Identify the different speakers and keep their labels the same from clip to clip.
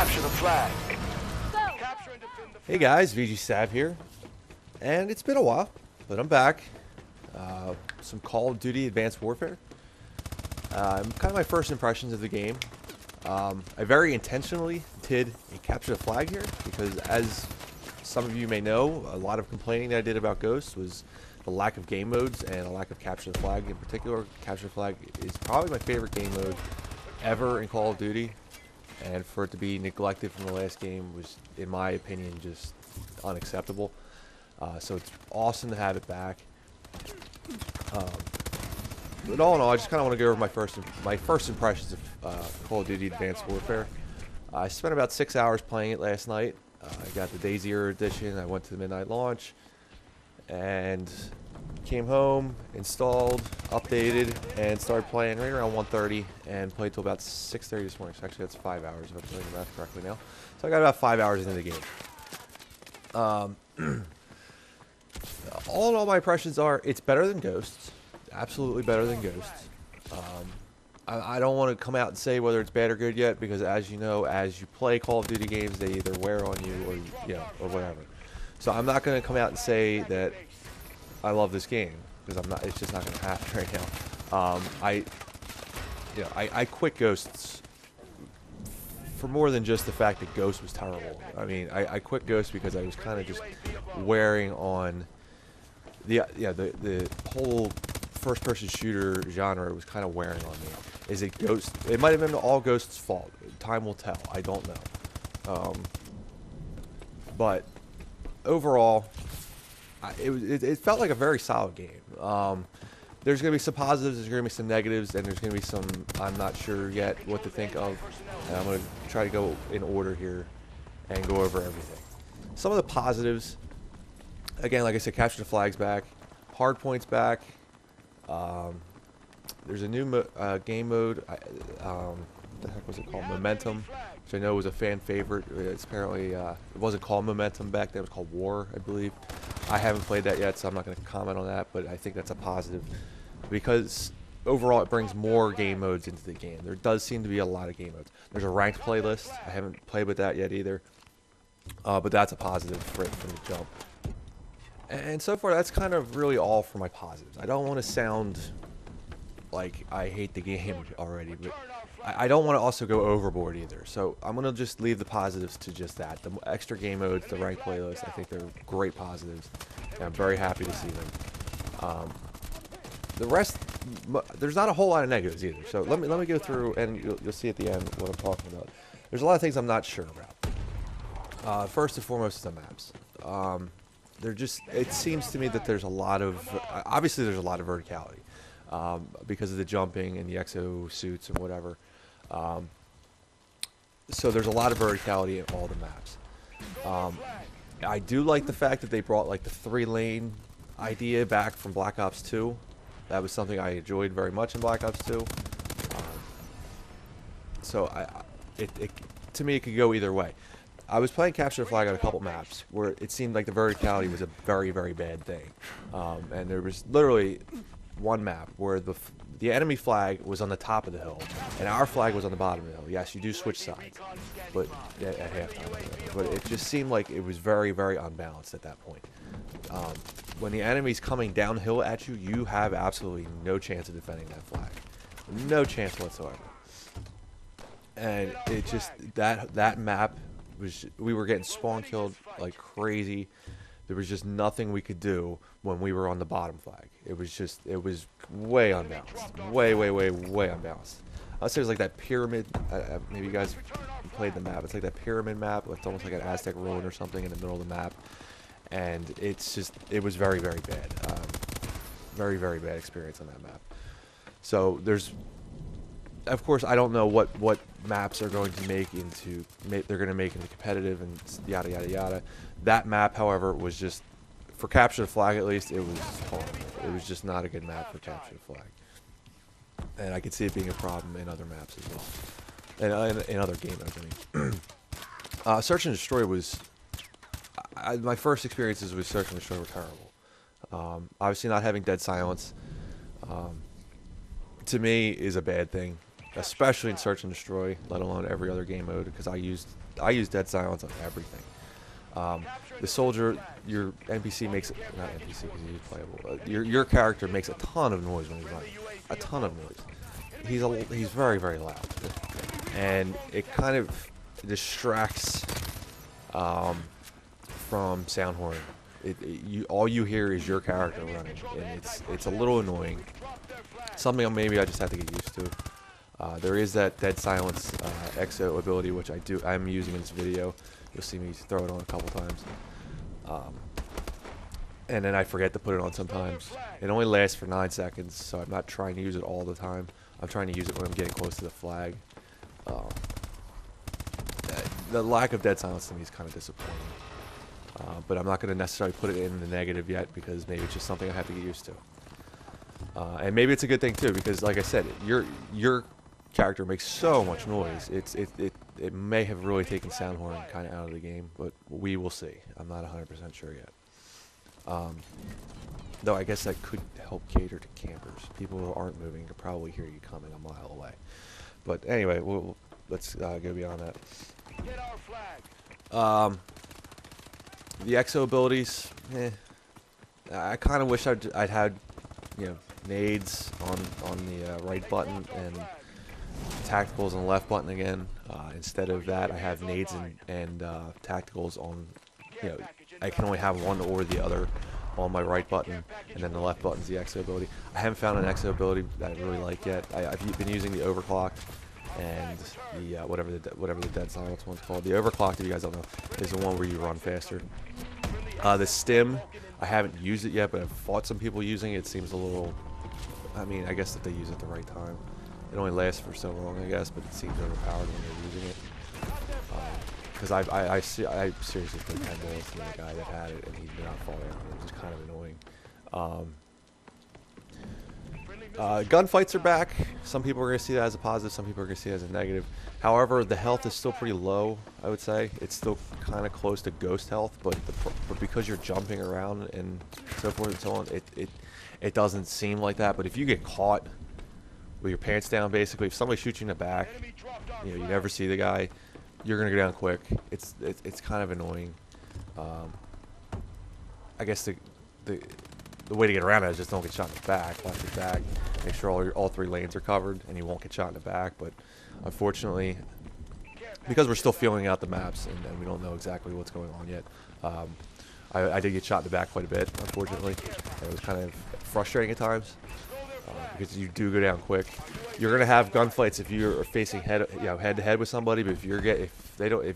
Speaker 1: capture the flag.
Speaker 2: Hey guys, VG Sav here, and it's been a while, but I'm back. Some Call of Duty Advanced Warfare. Kind of my first impressions of the game. I very intentionally did a capture the flag here because, as some of you may know, a lot of complaining that I did about Ghost was the lack of game modes and a lack of capture the flag. In particular, capture the flag is probably my favorite game mode ever in Call of Duty. And for it to be neglected from the last game was, in my opinion, just unacceptable. So it's awesome to have it back. But all in all, I just kind of want to go over my first impressions of Call of Duty Advanced Warfare. I spent about 6 hours playing it last night. I got the Day Zero edition. I went to the midnight launch and came home, installed, updated, and started playing right around 1:30 and played till about 6:30 this morning. So actually that's 5 hours if I'm doing the math correctly now. So I got about 5 hours into the game. All in all, my impressions are it's better than Ghosts. Absolutely better than Ghosts. I don't want to come out and say whether it's bad or good yet because, as you know, as you play Call of Duty games, they either wear on you or whatever. So I'm not going to come out and say that I love this game because I'm not. It's just not going to happen right now. I quit Ghosts for more than just the fact that Ghost was terrible. I mean, I quit Ghost because I was kind of just wearing on the whole first-person shooter genre was kind of wearing on me. Is it Ghost? It might have been all Ghost's fault. Time will tell. I don't know. But overall, it felt like a very solid game. There's going to be some positives, there's going to be some negatives, and there's going to be some I'm not sure yet what to think of. And I'm going to try to go in order here and go over everything. Some of the positives, again, like I said, capture the flag's back, hard points back. There's a new game mode. What the heck was it called? Momentum, which I know was a fan favorite. It's apparently it wasn't called Momentum back then. It was called War, I believe. I haven't played that yet, so I'm not going to comment on that. But I think that's a positive because overall it brings more game modes into the game. There does seem to be a lot of game modes. There's a ranked playlist. I haven't played with that yet either, but that's a positive from the jump. And so far, that's kind of really all for my positives. I don't want to sound like I hate the game already, but I don't want to also go overboard either. So I'm going to just leave the positives to just that. The extra game modes, the ranked playlist, I think they're great positives, and I'm very happy to see them. The rest, there's not a whole lot of negatives either. So let me go through, and you'll see at the end what I'm talking about. There's a lot of things I'm not sure about. First and foremost is the maps. It seems to me that there's a lot of, obviously there's a lot of verticality because of the jumping and the exo suits and whatever. So there's a lot of verticality in all the maps. I do like the fact that they brought like the 3-lane idea back from Black Ops 2. That was something I enjoyed very much in Black Ops 2. To me, it could go either way. I was playing Capture the Flag on a couple maps where it seemed like the verticality was a very, very bad thing. And there was literally one map where the enemy flag was on the top of the hill and our flag was on the bottom of the hill. Yes, you do switch sides, but at halftime. But it just seemed like it was very, very unbalanced at that point. When the enemy's coming downhill at you, you have absolutely no chance of defending that flag. No chance whatsoever. And it just, that map, we were getting spawn killed like crazy. There was just nothing we could do when we were on the bottom flag. It was way unbalanced. Way unbalanced. I'd say it was like that pyramid. Maybe you guys played the map. It's like that pyramid map. It's almost like an Aztec ruin or something in the middle of the map. And it was very, very bad. Very, very bad experience on that map. So of course, I don't know what maps are going to they're going to make into competitive and yada yada yada. That map, however, was just for Capture the Flag at least. It was horrible. It was just not a good map for Capture the Flag, and I could see it being a problem in other maps as well, and in other game modes. I mean, Search and Destroy was my first experiences with Search and Destroy were terrible. Obviously, not having dead silence to me is a bad thing. especially in Search and Destroy, let alone every other game mode, because I use Dead Silence on everything. The soldier, your NPC makes not NPC because he's playable. Your character makes a ton of noise when he's running, a ton of noise. He's very very loud, and it kind of distracts from sound horn. All you hear is your character running, and it's a little annoying. Something maybe I just have to get used to. There is that Dead Silence EXO ability, which I'm using in this video. You'll see me throw it on a couple times. And then I forget to put it on sometimes. It only lasts for 9 seconds, so I'm not trying to use it all the time. I'm trying to use it when I'm getting close to the flag. The lack of Dead Silence to me is kind of disappointing. But I'm not going to necessarily put it in the negative yet, because maybe it's just something I have to get used to. And maybe it's a good thing too, because like I said, your character makes so much noise. It may have really taken sound horn kind of out of the game, but we will see. I'm not 100% sure yet. Though I guess that could help cater to campers. People who aren't moving could probably hear you coming a mile away. But anyway, let's go beyond that. The EXO abilities, I kind of wish I'd had, nades on the right button and tacticals on the left button again. Instead of that, I have nades and tacticals on, I can only have one or the other on my right button, and then the left button's the EXO ability. I haven't found an EXO ability that I really like yet. I've been using the overclock and the whatever the Dead Silence one's called. The overclocked, if you guys don't know, is the one where you run faster. The stim, I haven't used it yet, but I've fought some people using it. It seems a little, I mean, I guess if they use it at the right time. It only lasts for so long, I guess, but it seems overpowered when they're using it. Because I seriously put 10 bullets in the guy that had it, and he did not fall down. It was kind of annoying. Gunfights are back. Some people are going to see that as a positive, some people are going to see it as a negative. However, the health is still pretty low, I would say. It's still kind of close to ghost health, but because you're jumping around and so forth and so on, it doesn't seem like that. But if you get caught with your pants down, basically, if somebody shoots you in the back, you never see the guy, you're gonna go down quick. It's kind of annoying. I guess the way to get around it is just don't get shot in the back. Watch your back. Make sure all 3 lanes are covered, and you won't get shot in the back. But unfortunately, because we're still feeling out the maps and we don't know exactly what's going on yet, I did get shot in the back quite a bit. Unfortunately, and it was kind of frustrating at times. Because you do go down quick. You're gonna have gunfights if you're facing head to head with somebody, but if you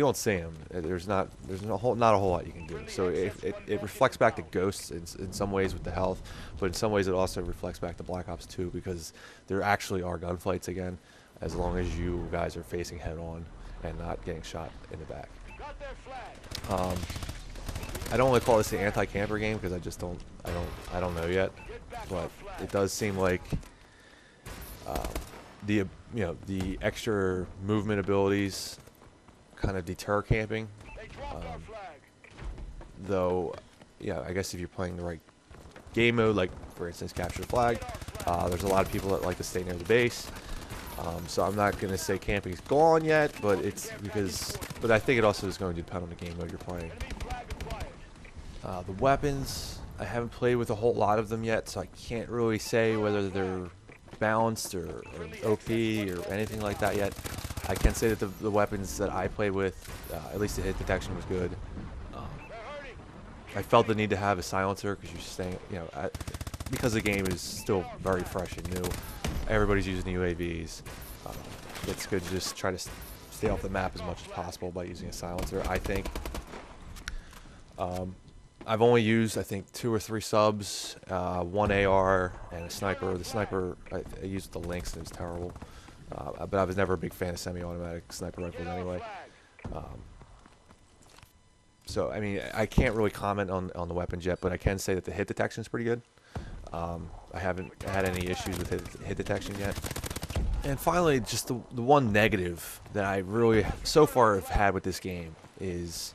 Speaker 2: don't see them, there's not a whole lot you can do. So it reflects back to Ghosts in some ways with the health, but in some ways it also reflects back to Black Ops 2, because there actually are gunfights again, as long as you guys are facing head on and not getting shot in the back. I don't want to call this the anti-camper game because I don't know yet, but it does seem like the extra movement abilities kind of deter camping. Though, I guess if you're playing the right game mode, like for instance Capture the Flag, there's a lot of people that like to stay near the base. So I'm not going to say camping's gone yet, but but I think it also is going to depend on the game mode you're playing. The weapons, I haven't played with a whole lot of them yet, so I can't really say whether they're balanced or OP or anything like that yet. I can say that the weapons that I played with, at least the hit detection was good. I felt the need to have a silencer because you're staying, because the game is still very fresh and new. Everybody's using UAVs. It's good to just try to stay off the map as much as possible by using a silencer, I think. I've only used, I think, 2 or 3 subs, 1 AR, and a sniper. The sniper, I used the Lynx, and it was terrible. But I was never a big fan of semi-automatic sniper rifles anyway. So, I mean, I can't really comment on the weapons yet, but I can say that the hit detection is pretty good. I haven't had any issues with hit detection yet. And finally, just the one negative that I really, so far, have had with this game is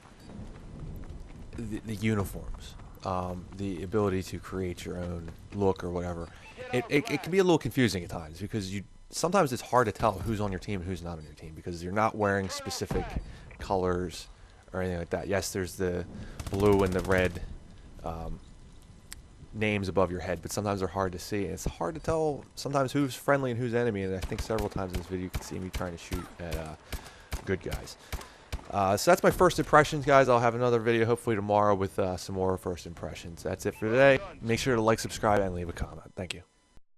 Speaker 2: the uniforms. The ability to create your own look or whatever. It can be a little confusing at times because sometimes it's hard to tell who's on your team and who's not on your team because you're not wearing specific colors or anything like that. Yes, there's the blue and the red names above your head, but sometimes they're hard to see, and it's hard to tell sometimes who's friendly and who's enemy. And I think several times in this video you can see me trying to shoot at good guys. So that's my first impressions, guys. I'll have another video hopefully tomorrow with some more first impressions. That's it for today. Make sure to like, subscribe, and leave a comment. Thank you.